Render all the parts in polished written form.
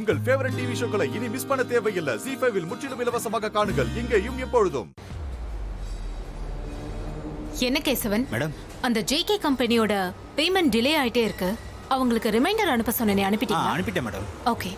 உங்கள் favourite TV ஷோக்களை இனி miss பண்ண தேவையில்லை. ZEE5 இல் முற்றிலும் இலவசமாக காணுங்கள். இங்கேயும் எப்பொழுதும். என்ன கேசவன் மேடம், அந்த ஜேகே கம்பெனியோட பேமெண்ட் டிலே ஆயிட்டே இருக்கு. அவங்களுக்கு ரிமைண்டர் அனுப்ப சொன்னேனே, அனுப்பிட்டீங்களா? அனுப்பிட்டேன் மேடம். ஓகே.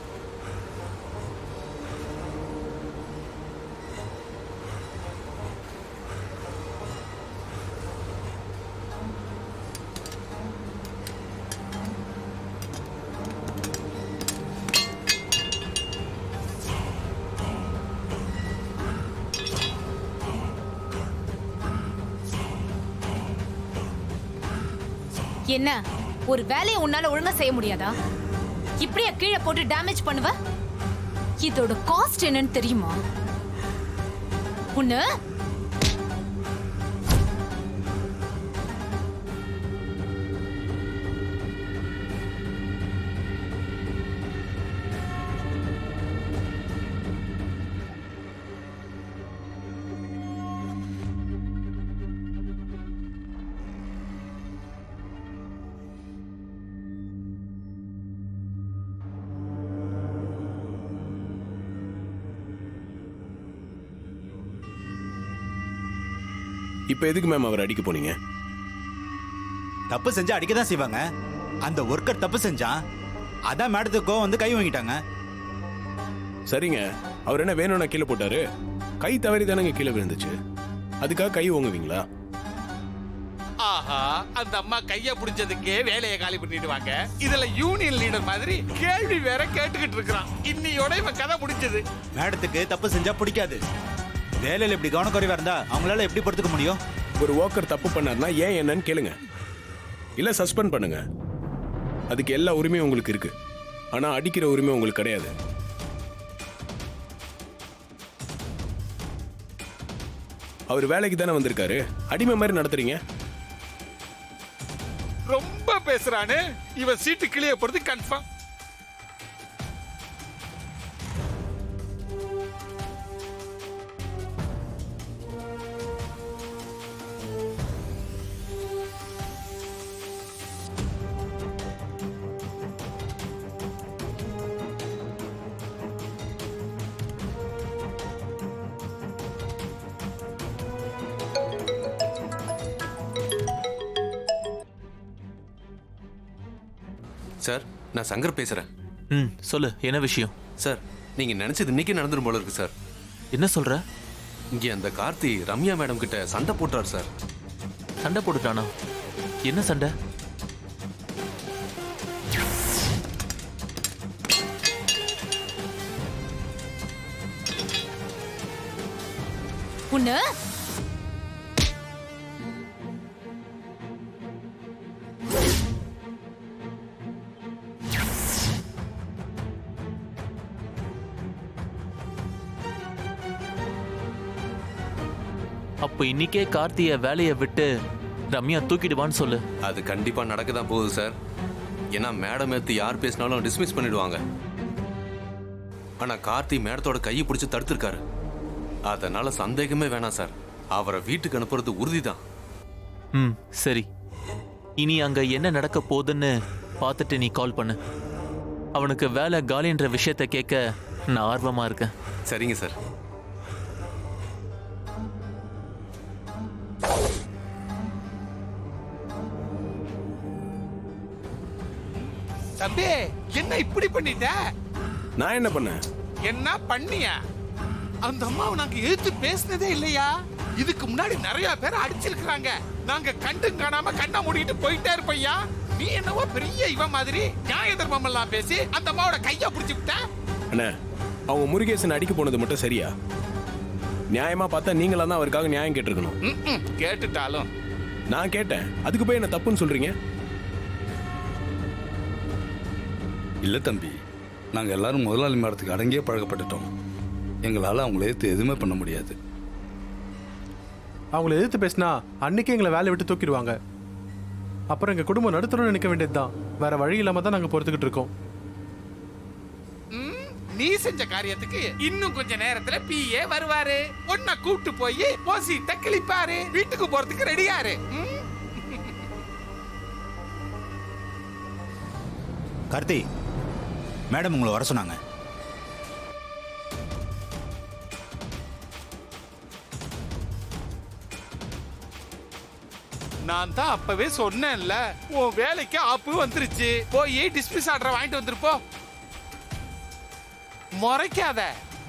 என்ன ஒரு வேலையை உன்னால ஒழுங்கா செய்ய முடியாதா? இப்படியே கீழே போட்டு டேமேஜ் பண்ணுவ? இதோட காஸ்ட் என்னன்னு தெரியுமா உன்ன? இப்ப எதுக்கு மேம் அவர் அடிக்க போனீங்க? தப்பு செஞ்சா அடிக்க தான் செய்வாங்க. அந்த ஒர்க்கர் தப்பு செஞ்சான், அதான் மேடத்துக்கு கோவம் வந்து கை வாங்கிட்டாங்க. சரிங்க, அவர் என்ன வேணும்னா கீழே போட்டாரு? கை தவறி தானங்க கீழே விழுந்துச்சு. அதுக்காக கை ஓங்குவீங்களா? ஆஹா, அந்த அம்மா கைய பிடிச்சதுக்கே வேலையை காலி பண்ணிடுவாங்க. இதுல யூனியன் லீடர் மாதிரி கேள்வி வேற கேட்டுக்கிட்டு இருக்கான். இன்னையோட இவன் கதை முடிஞ்சது. மேடத்துக்கு தப்பு செஞ்சா பிடிக்காது. வேலையில இப்படி கவனக்குறைவா இருந்தா அவங்களால எப்படி படுத்துக்க முடியும்? ஒரு ஒர்க்கர் தப்பு பண்ணாருன்னா ஏன் என்னன்னு கேளுங்க, இல்ல சஸ்பெண்ட் பண்ணுங்க. அதுக்கு எல்லா உரிமையும் உங்களுக்கு இருக்கு. ஆனா அடிக்கிற உரிமை உங்களுக்கு கிடையாது. அவர் வேலைக்கு தானே வந்திருக்காரு, அடிமை மாதிரி நடத்துறீங்க. ரொம்ப பேசுறானு. இவன் சீட்டு கிளிய போறது கன்ஃபார்ம். சார், நான் சங்கர் பேசுறேன். சொல்லு, என்ன விஷயம்? சார், நீங்க நினைச்சது இன்னைக்கு நடந்துரும் போல இருக்கு சார். என்ன சொல்ற? இங்க அந்த கார்த்தி ரம்யா மேடம் கிட்ட சண்டை போட்டார் சார். சண்டை போட்டுட்டானா? என்ன சண்டை? உன்ன அப்ப இன்னைக்கே கார்த்திய வேலையை விட்டு ரம்யா தூக்கிடுவான்னு சொல்லு. அது கண்டிப்பா நடக்கதான் போகுது சார். ஏன்னா மேடம் எடுத்து யார் பேசினாலும் டிஸ்மிஸ் பண்ணிடுவாங்க. ஆனா கார்த்தி மேடத்தோட கையை பிடிச்சி தடுத்திருக்காரு. அதனால சந்தேகமே வேணாம் சார். அவரை வீட்டுக்கு அனுப்புறது உறுதிதான். சரி, இனி அங்க என்ன நடக்க போகுதுன்னு பார்த்துட்டு நீ கால் பண்ணு. அவனுக்கு வேலை காலின்ற விஷயத்த கேட்க நான் ஆர்வமா இருக்கேன். சரிங்க சார். தம்பி, என்ன இப்படி பண்ணிட்ட? நான் என்ன பண்ணேன்? என்ன பண்ணியா? அந்த அம்மாவை நாங்க எதிர்த்து பேசினதே இல்லையா? இதுக்கு முன்னாடி நிறைய பேர் அடிச்சிருக்காங்க. நாங்க கண்டும் காணாம கண்ணை மூடிட்டு போயிட்டே இருப்பையா. நீ என்னவோ பெரிய இவன் மாதிரி நியாய தர்மம் எல்லாம் பேசி அந்த அம்மாவோட கைய பிடிச்சு விட்ட. அண்ணா, அவங்க முருகேசன் அடிக்க போனது மட்டும் சரியா? நியாயமா பார்த்தா நீங்களா தான் அவருக்காக நியாயம் கேட்டிருக்கணும். கேட்டுட்டாலும் நான் கேட்டேன், அதுக்கு போய் என்ன தப்புன்னு சொல்றீங்க? இல்லை தம்பி, நாங்கள் எல்லாரும் முதலாளி மரத்துக்கு அடங்கியே பழக்கப்பட்டுட்டோம். எங்களால் அவங்கள எதிர்த்து எதுவுமே பண்ண முடியாது. அவங்கள எதிர்த்து பேசினா அன்னைக்கு எங்களை வேலையை விட்டு தூக்கிடுவாங்க. அப்புறம் எங்கள் குடும்பம் நடுத்தணும்னு நினைக்க வேண்டியது தான். வேற வழி இல்லாமல் தான் நாங்கள் பொறுத்துக்கிட்டு இருக்கோம். நீ செஞ்ச காரியத்துக்கு இன்னும் கொஞ்ச நேரத்துல பிஏ வருவாரு. உன்னை கூப்பிட்டு போய் போசி தக்கிளிப்பாரு. வீட்டுக்கு போறதுக்கு ரெடியாரு. கார்த்தி, மேடம் உங்களை வர சொன்னாங்க. நான் தான் அப்பவே சொன்னேன்ல, உன் வேலைக்கு ஆப்பு வந்துருச்சு, போய் டிஸ்மிஸ் ஆர்டர் வாங்கிட்டு வந்துருப்போ. முறைக்காத,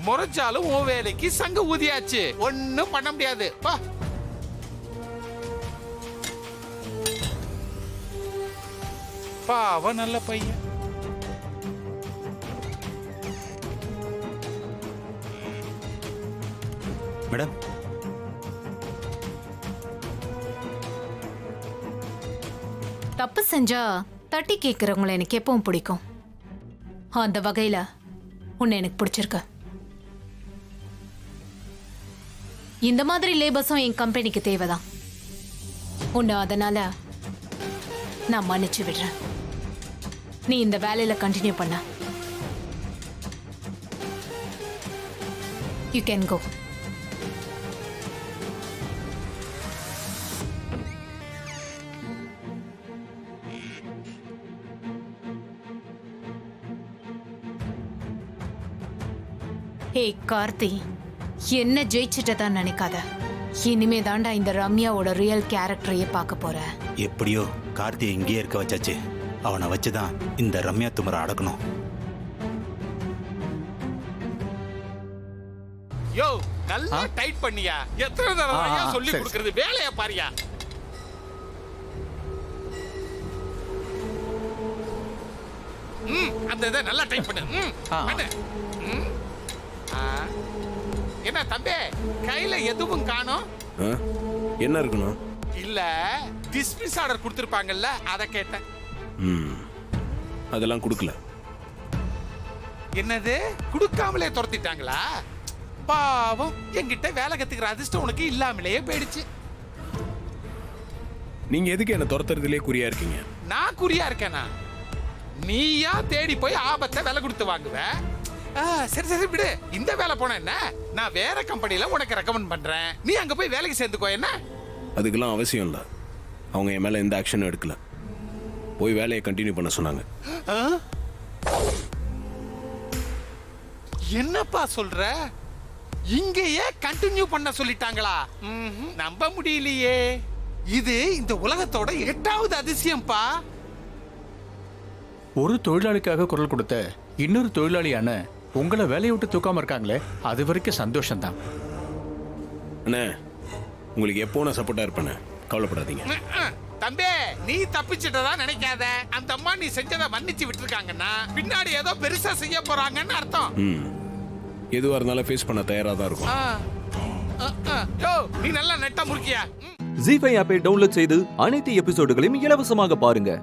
முறைச்சாலும் உன் வேலைக்கு சங்க ஊதியாச்சு, ஒன்னும் பண்ண முடியாது. பா. அவன் நல்ல பையன். மேடம், தப்பு செஞ்சா தட்டி கேட்கறவங்கள எனக்கு எப்பவும் பிடிக்கும். அந்த வகையில உன்னை எனக்கு பிடிச்சிருக்க. இந்த மாதிரி லேபர்ஸும் என் கம்பெனிக்கு தேவைதான். உன்னை அதனால நான் மன்னிச்சு விடுறேன். நீ இந்த வேலையில கண்டினியூ பண்ண. You can go. Hey Karthi, என்ன ஜெயிச்சிட்டதா நினைக்காத. இனிமே தாண்டா இந்த ரம்யாவோட ரியல் கேரக்டரையே பார்க்க போற. எப்படியோ கார்த்தியை இங்கேயே இருக்க வச்சாச்சு. அவனை வச்சுதான் இந்த ரம்யா துமரை அடக்கணும். யோ, நல்லா டைட் பண்ணியா. எத்தனை தடவை சொல்லி கொடுக்கிறது, வேலைய பாரியா. அந்த இதை நல்லா டைட் பண்ணு. என்ன தம்பி, கையில எதுவும் காணோம்? என்ன இருக்கணும்? இல்ல, டிஸ்மிஸ் ஆர்டர் கொடுத்திருப்பாங்கல்ல, அத கேட்டேன். அதெல்லாம் கொடுக்கல. என்னது, கொடுக்காமலே துரத்திட்டாங்களா? பாவம், என்கிட்ட வேலை கத்துக்கிற அதிர்ஷ்டம் உனக்கு இல்லாமலேயே போயிடுச்சு. நீங்க எதுக்கு என்ன துரத்துறதுலயே குறியா இருக்கீங்க? நான் குறியா இருக்கேனா? நீயா தேடி போய் ஆபத்தை விலை கொடுத்து வாங்குவ. சரி சரி விடு, இந்த வேலை போன என்ன, நான் வேற கம்பெனில உனக்கு ரெக்கமெண்ட் பண்றேன், நீ அங்க போய் வேலைக்கு சேர்ந்துக்கோ. என்ன? அதுக்கெல்லாம் அவசியம் இல்லை. அவங்க என் மேல எந்த ஆக்ஷனும் எடுக்கல. போய் வேலையை கண்டினியூ பண்ண சொன்னாங்க. என்னப்பா சொல்ற? இங்கேயே கண்டினியூ பண்ண சொல்லிட்டாங்களா? நம்ப முடியலையே. இது இந்த உலகத்தோட 8வது அதிசயம்பா. ஒரு தொழிலாளிக்காக குரல் கொடுத்த இன்னொரு தொழிலாளியான உங்களை வேலையை விட்டு தூக்காம இருக்காங்களே, அது வரைக்கும் சந்தோஷம்தான். அண்ணே, உங்களுக்கு எப்போ நான் சப்போர்ட்டா இருப்பேன், கவலைப்படாதீங்க. தம்பி, நீ தப்பிச்சிட்டதா நினைக்காத. அந்த அம்மா நீ செஞ்சதை மன்னிச்சு விட்டுருக்காங்கன்னா பின்னாடி ஏதோ பெருசா செய்ய போறாங்கன்னு அர்த்தம். எதுவா இருந்தாலும் ஃபேஸ் பண்ண தயாரா தான் இருக்கும். நீ நல்லா நெட்டா முறுக்கியா? ஜீ5 ஆப்பை டவுன்லோட் செய்து அனைத்து எபிசோடுகளையும் இலவசமாக பாருங்க.